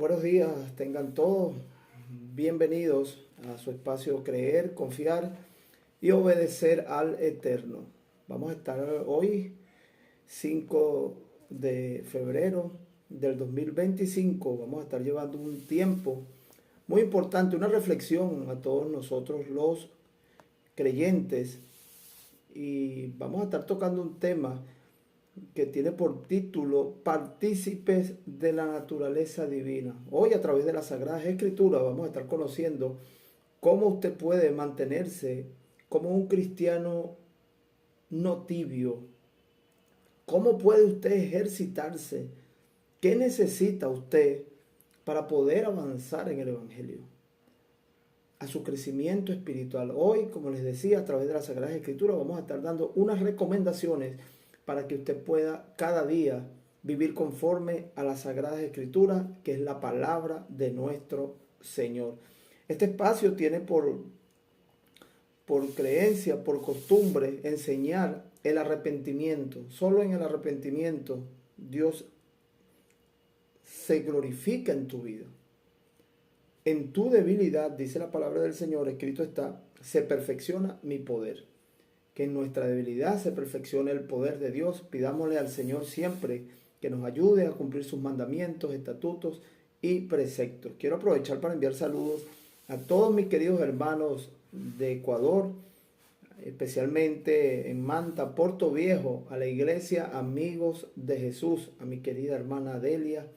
Buenos días, tengan todos bienvenidos a su espacio Creer, Confiar y Obedecer al Eterno. Vamos a estar hoy, 5 de febrero del 2025, vamos a estar llevando un tiempo muy importante, una reflexión a todos nosotros los creyentes, y vamos a estar tocando un tema que tiene por título Partícipes de la naturaleza divina. Hoy, a través de las Sagradas Escrituras, vamos a estar conociendo cómo usted puede mantenerse como un cristiano no tibio. ¿Cómo puede usted ejercitarse? ¿Qué necesita usted para poder avanzar en el Evangelio, a su crecimiento espiritual? Hoy, como les decía, a través de las Sagradas Escrituras vamos a estar dando unas recomendaciones para que usted pueda cada día vivir conforme a las Sagradas Escrituras, que es la palabra de nuestro Señor. Este espacio tiene por creencia, por costumbre, enseñar el arrepentimiento. Solo en el arrepentimiento Dios se glorifica en tu vida. En tu debilidad, dice la palabra del Señor, escrito está, se perfecciona mi poder. Que en nuestra debilidad se perfeccione el poder de Dios. Pidámosle al Señor siempre que nos ayude a cumplir sus mandamientos, estatutos y preceptos. Quiero aprovechar para enviar saludos a todos mis queridos hermanos de Ecuador, especialmente en Manta, Puerto Viejo, a la iglesia Amigos de Jesús, a mi querida hermana Delia,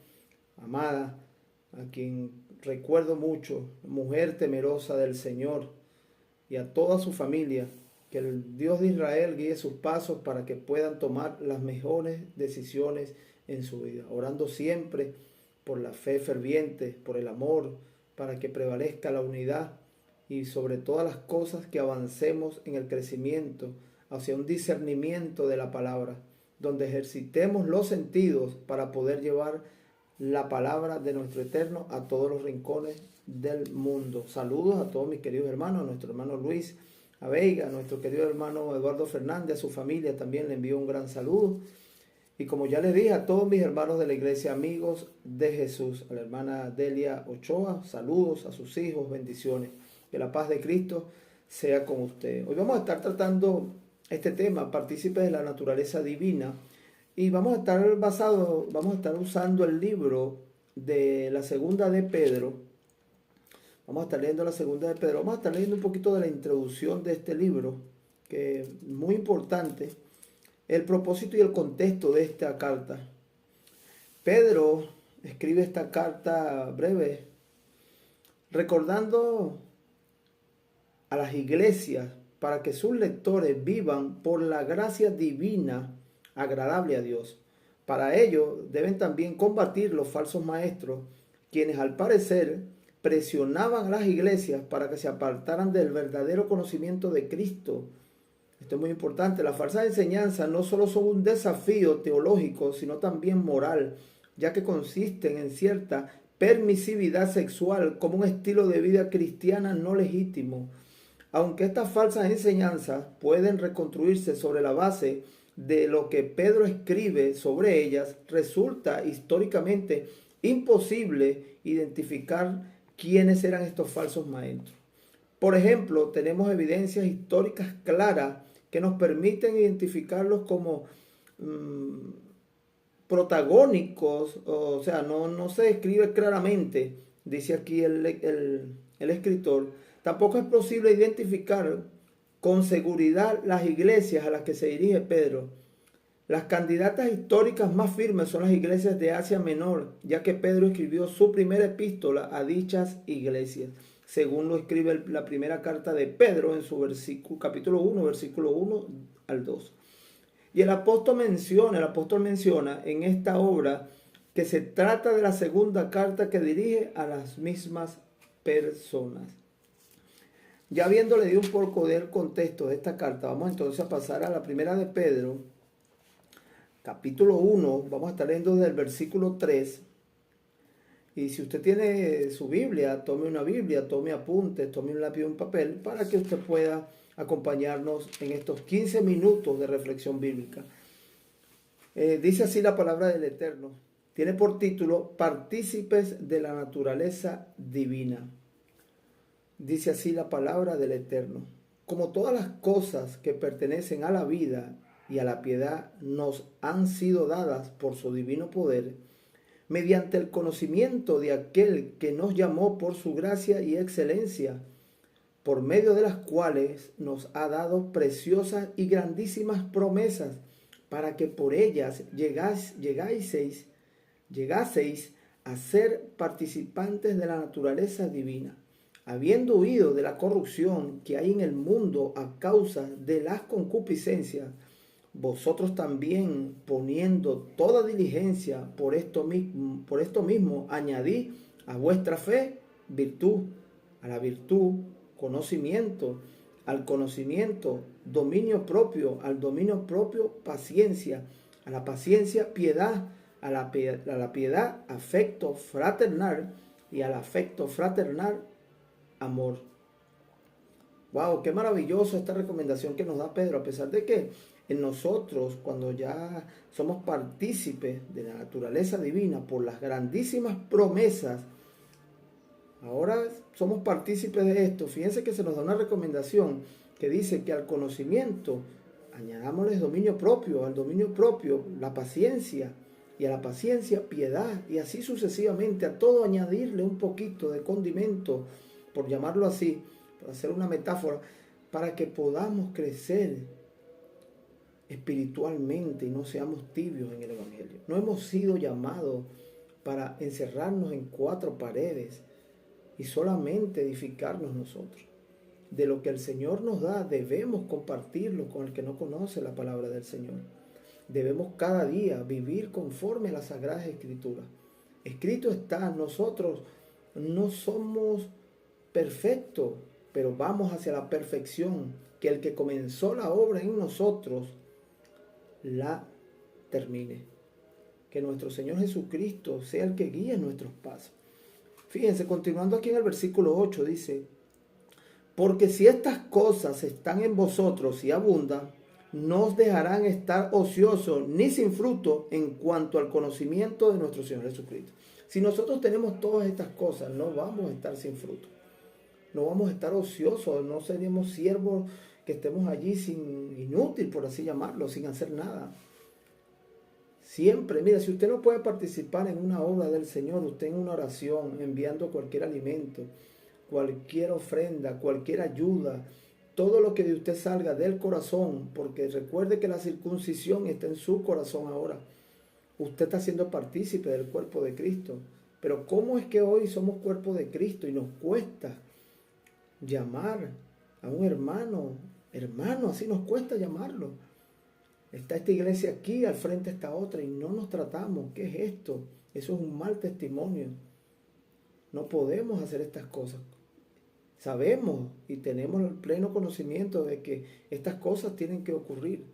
amada, a quien recuerdo mucho, mujer temerosa del Señor, y a toda su familia. Que el Dios de Israel guíe sus pasos para que puedan tomar las mejores decisiones en su vida, orando siempre por la fe ferviente, por el amor, para que prevalezca la unidad y sobre todas las cosas que avancemos en el crecimiento hacia un discernimiento de la palabra, donde ejercitemos los sentidos para poder llevar la palabra de nuestro Eterno a todos los rincones del mundo. Saludos a todos mis queridos hermanos, a nuestro hermano Luis a Veiga, a nuestro querido hermano Eduardo Fernández, a su familia también le envío un gran saludo. Y como ya les dije, a todos mis hermanos de la iglesia Amigos de Jesús, a la hermana Delia Ochoa, saludos, a sus hijos, bendiciones. Que la paz de Cristo sea con ustedes. Hoy vamos a estar tratando este tema, partícipes de la naturaleza divina, y vamos a estar usando el libro de la segunda de Pedro. Vamos a estar leyendo la segunda de Pedro. Vamos a estar leyendo un poquito de la introducción de este libro, que es muy importante, el propósito y el contexto de esta carta. Pedro escribe esta carta breve, recordando a las iglesias para que sus lectores vivan por la gracia divina agradable a Dios. Para ello deben también combatir los falsos maestros, quienes al parecer presionaban a las iglesias para que se apartaran del verdadero conocimiento de Cristo. Esto es muy importante. Las falsas enseñanzas no solo son un desafío teológico, sino también moral, ya que consisten en cierta permisividad sexual como un estilo de vida cristiana no legítimo. Aunque estas falsas enseñanzas pueden reconstruirse sobre la base de lo que Pedro escribe sobre ellas, resulta históricamente imposible identificar quiénes eran estos falsos maestros. Por ejemplo, tenemos evidencias históricas claras que nos permiten identificarlos como protagónicos, o sea, no se describe claramente, dice aquí el escritor. Tampoco es posible identificar con seguridad las iglesias a las que se dirige Pedro. Las candidatas históricas más firmes son las iglesias de Asia Menor, ya que Pedro escribió su primera epístola a dichas iglesias, según lo escribe la primera carta de Pedro en su capítulo 1, versículo 1 al 2. Y el apóstol menciona en esta obra que se trata de la segunda carta que dirige a las mismas personas. Ya habiendo leído un poco del contexto de esta carta, vamos entonces a pasar a la primera de Pedro, capítulo 1, vamos a estar leyendo desde el versículo 3. Y si usted tiene su Biblia, tome una Biblia, tome apuntes, tome un lápiz y un papel para que usted pueda acompañarnos en estos 15 minutos de reflexión bíblica. Dice así la palabra del Eterno. Tiene por título Partícipes de la naturaleza divina. Dice así la palabra del Eterno. Como todas las cosas que pertenecen a la vida y a la piedad nos han sido dadas por su divino poder, mediante el conocimiento de aquel que nos llamó por su gracia y excelencia, por medio de las cuales nos ha dado preciosas y grandísimas promesas, para que por ellas llegaseis a ser participantes de la naturaleza divina, habiendo huido de la corrupción que hay en el mundo a causa de las concupiscencias, vosotros también, poniendo toda diligencia por esto mismo, añadid a vuestra fe virtud, a la virtud conocimiento, al conocimiento dominio propio, al dominio propio paciencia, a la paciencia piedad, a la piedad afecto fraternal y al afecto fraternal amor. Wow, qué maravilloso esta recomendación que nos da Pedro, a pesar de que en nosotros, cuando ya somos partícipes de la naturaleza divina por las grandísimas promesas, ahora somos partícipes de esto. Fíjense que se nos da una recomendación que dice que al conocimiento añadámosles dominio propio, al dominio propio la paciencia, y a la paciencia piedad, y así sucesivamente, a todo añadirle un poquito de condimento, por llamarlo así, por hacer una metáfora, para que podamos crecer espiritualmente y no seamos tibios en el Evangelio. No hemos sido llamados para encerrarnos en cuatro paredes y solamente edificarnos nosotros. De lo que el Señor nos da, debemos compartirlo con el que no conoce la palabra del Señor. Debemos cada día vivir conforme a las Sagradas Escrituras. Escrito está, nosotros no somos perfectos, pero vamos hacia la perfección, que el que comenzó la obra en nosotros la termine. Que nuestro Señor Jesucristo sea el que guíe nuestros pasos. Fíjense, continuando aquí en el versículo 8, dice: porque si estas cosas están en vosotros y abundan, no os dejarán estar ociosos ni sin fruto en cuanto al conocimiento de nuestro Señor Jesucristo. Si nosotros tenemos todas estas cosas, no vamos a estar sin fruto. No vamos a estar ociosos, no seremos siervos que estemos allí inútil, por así llamarlo, sin hacer nada. Siempre, mira, si usted no puede participar en una obra del Señor, usted en una oración, enviando cualquier alimento, cualquier ofrenda, cualquier ayuda, todo lo que de usted salga del corazón, porque recuerde que la circuncisión está en su corazón ahora. Usted está siendo partícipe del cuerpo de Cristo. Pero ¿cómo es que hoy somos cuerpo de Cristo y nos cuesta llamar a un hermano, así nos cuesta llamarlo? Está esta iglesia aquí, al frente está otra y no nos tratamos. ¿Qué es esto? Eso es un mal testimonio. No podemos hacer estas cosas. Sabemos y tenemos el pleno conocimiento de que estas cosas tienen que ocurrir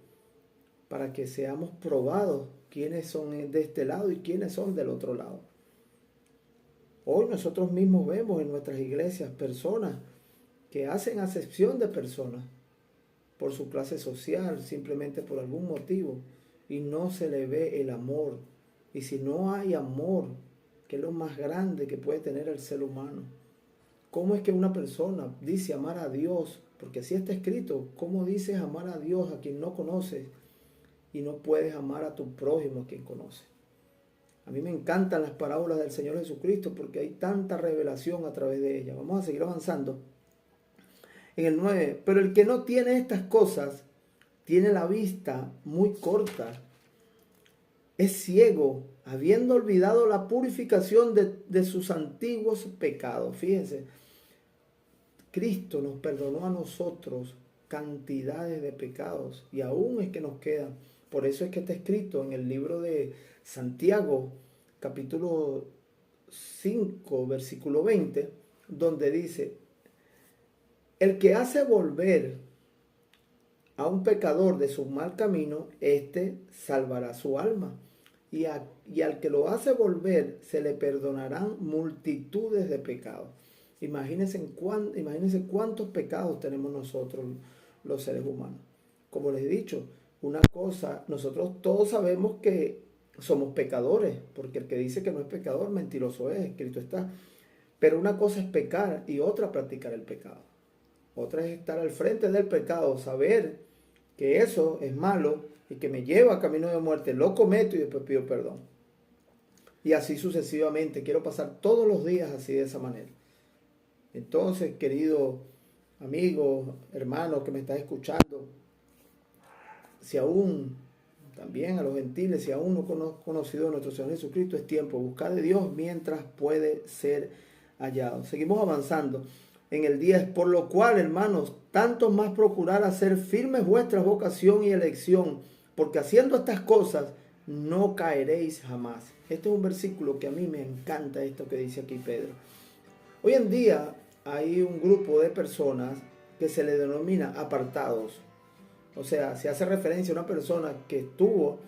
para que seamos probados quiénes son de este lado y quiénes son del otro lado. Hoy nosotros mismos vemos en nuestras iglesias personas que hacen acepción de personas por su clase social, simplemente por algún motivo, y no se le ve el amor. Y si no hay amor, que es lo más grande que puede tener el ser humano, ¿cómo es que una persona dice amar a Dios? Porque así está escrito. ¿Cómo dices amar a Dios a quien no conoces y no puedes amar a tu prójimo a quien conoces? A mí me encantan las parábolas del Señor Jesucristo porque hay tanta revelación a través de ellas. Vamos a seguir avanzando. En el 9, pero el que no tiene estas cosas tiene la vista muy corta, es ciego, habiendo olvidado la purificación de sus antiguos pecados. Fíjense, Cristo nos perdonó a nosotros cantidades de pecados y aún es que nos quedan. Por eso es que está escrito en el libro de Santiago, capítulo 5, versículo 20, donde dice: el que hace volver a un pecador de su mal camino, éste salvará su alma. Y al que lo hace volver, se le perdonarán multitudes de pecados. Imagínense cuántos pecados tenemos nosotros, los seres humanos. Como les he dicho, una cosa, nosotros todos sabemos que somos pecadores, porque el que dice que no es pecador, mentiroso es, escrito está. Pero una cosa es pecar y otra practicar el pecado. Otra es estar al frente del pecado, saber que eso es malo y que me lleva a camino de muerte, lo cometo y después pido perdón. Y así sucesivamente. Quiero pasar todos los días así de esa manera. Entonces, querido amigo, hermano que me estás escuchando, si aún, también a los gentiles, si aún no conocido a nuestro Señor Jesucristo, es tiempo de buscar de Dios mientras puede ser hallado. Seguimos avanzando en el 10, por lo cual, hermanos, tanto más procurar hacer firmes vuestra vocación y elección, porque haciendo estas cosas no caeréis jamás. Este es un versículo que a mí me encanta, esto que dice aquí Pedro. Hoy en día hay un grupo de personas que se le denomina apartados. O sea, se hace referencia a una persona que estuvo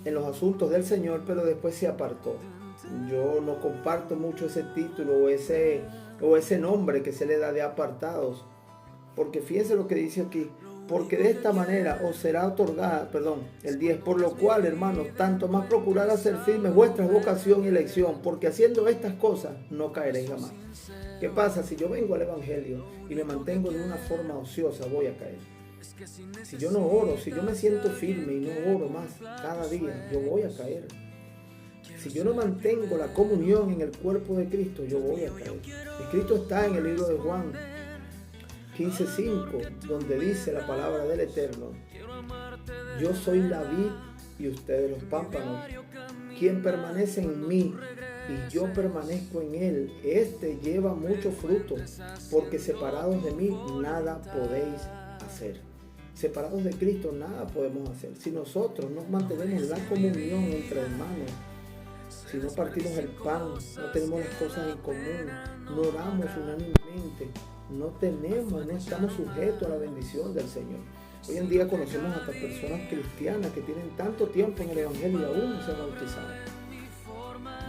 en los asuntos del Señor, pero después se apartó. Yo no comparto mucho ese título o ese nombre que se le da de apartados. Porque fíjense lo que dice aquí. Porque de esta manera os será otorgada, el 10, por lo cual, hermanos, tanto más procurar hacer firmes vuestra vocación y elección, porque haciendo estas cosas no caeréis jamás. ¿Qué pasa? Si yo vengo al Evangelio y me mantengo de una forma ociosa, voy a caer. Si yo no oro, si yo me siento firme y no oro más cada día, yo voy a caer. Si yo no mantengo la comunión en el cuerpo de Cristo, yo voy a caer. Escrito está en el libro de Juan 15:5, donde dice la palabra del Eterno: yo soy la vid y ustedes los pámpanos. Quien permanece en mí y yo permanezco en él, este lleva mucho fruto, porque separados de mí nada podéis hacer. Separados de Cristo nada podemos hacer. Si nosotros no mantenemos la comunión entre hermanos, si no partimos el pan, no tenemos las cosas en común, no oramos unánimemente, no estamos sujetos a la bendición del Señor. Hoy en día conocemos hasta personas cristianas que tienen tanto tiempo en el Evangelio y aún no se han bautizado.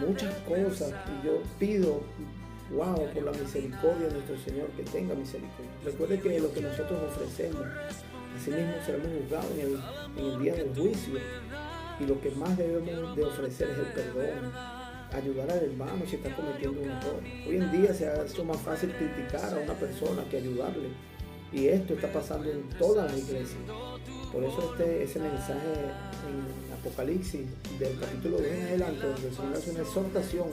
Muchas cosas, y yo pido, por la misericordia de nuestro Señor, que tenga misericordia. Recuerde que lo que nosotros ofrecemos, así mismo seremos juzgados en el día del juicio. Y lo que más debemos de ofrecer es el perdón, ayudar al hermano si está cometiendo un error. Hoy en día se ha hecho más fácil criticar a una persona que ayudarle. Y esto está pasando en toda la iglesia. Por eso ese mensaje en Apocalipsis, del capítulo 2 en adelante, donde el Señor hace una exhortación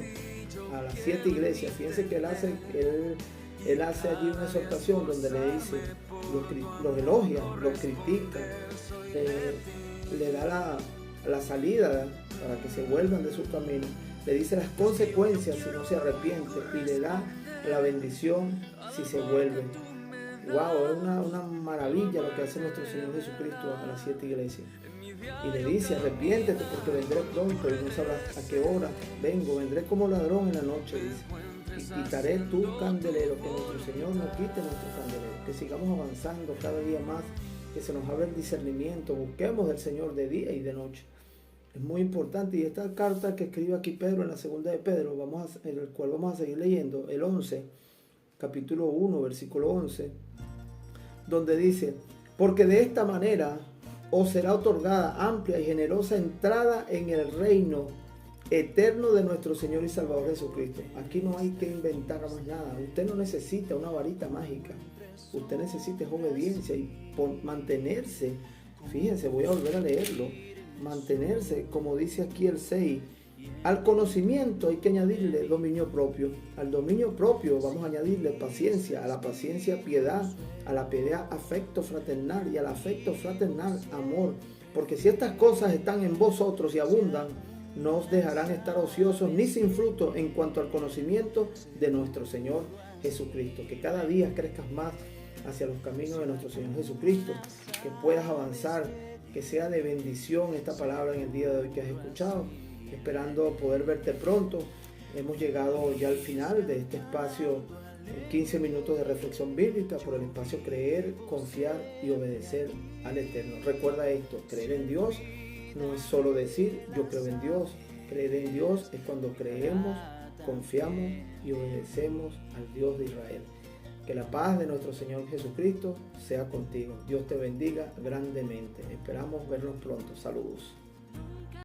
a las 7 iglesias. Fíjense que él hace allí una exhortación donde le dice, los elogia, los critica, le da la salida para que se vuelvan de su camino, le dice las consecuencias si no se arrepiente y le da la bendición si se vuelve. Es una maravilla lo que hace nuestro Señor Jesucristo a las 7 iglesias. Y le dice: arrepiéntete, porque vendré pronto y no sabrás a qué hora vengo. Vendré como ladrón en la noche, dice, y quitaré tu candelero. Que nuestro Señor no quite nuestro candelero, que sigamos avanzando cada día más, que se nos abra el discernimiento, busquemos del Señor de día y de noche. Es muy importante. Y esta carta que escribe aquí Pedro en la segunda de Pedro, en el cual vamos a seguir leyendo, el 11, capítulo 1, versículo 11, donde dice: porque de esta manera os será otorgada amplia y generosa entrada en el reino eterno de nuestro Señor y Salvador Jesucristo. Aquí no hay que inventar más nada. Usted no necesita una varita mágica. Usted necesita obediencia y mantenerse. Fíjense, voy a volver a leerlo. Mantenerse, como dice aquí el 6. Al conocimiento hay que añadirle dominio propio. Al dominio propio vamos a añadirle paciencia. A la paciencia, piedad. A la piedad, afecto fraternal. Y al afecto fraternal, amor. Porque si estas cosas están en vosotros y abundan, no os dejarán estar ociosos ni sin fruto en cuanto al conocimiento de nuestro Señor Jesucristo. Que cada día crezcas más hacia los caminos de nuestro Señor Jesucristo. Que puedas avanzar. Que sea de bendición esta palabra en el día de hoy que has escuchado. Esperando poder verte pronto. Hemos llegado ya al final de este espacio, 15 minutos de reflexión bíblica, por el espacio creer, confiar y obedecer al Eterno. Recuerda esto: creer en Dios no es solo decir yo creo en Dios. Creer en Dios es cuando creemos, confiamos y obedecemos al Dios de Israel. Que la paz de nuestro Señor Jesucristo sea contigo. Dios te bendiga grandemente. Esperamos vernos pronto. Saludos.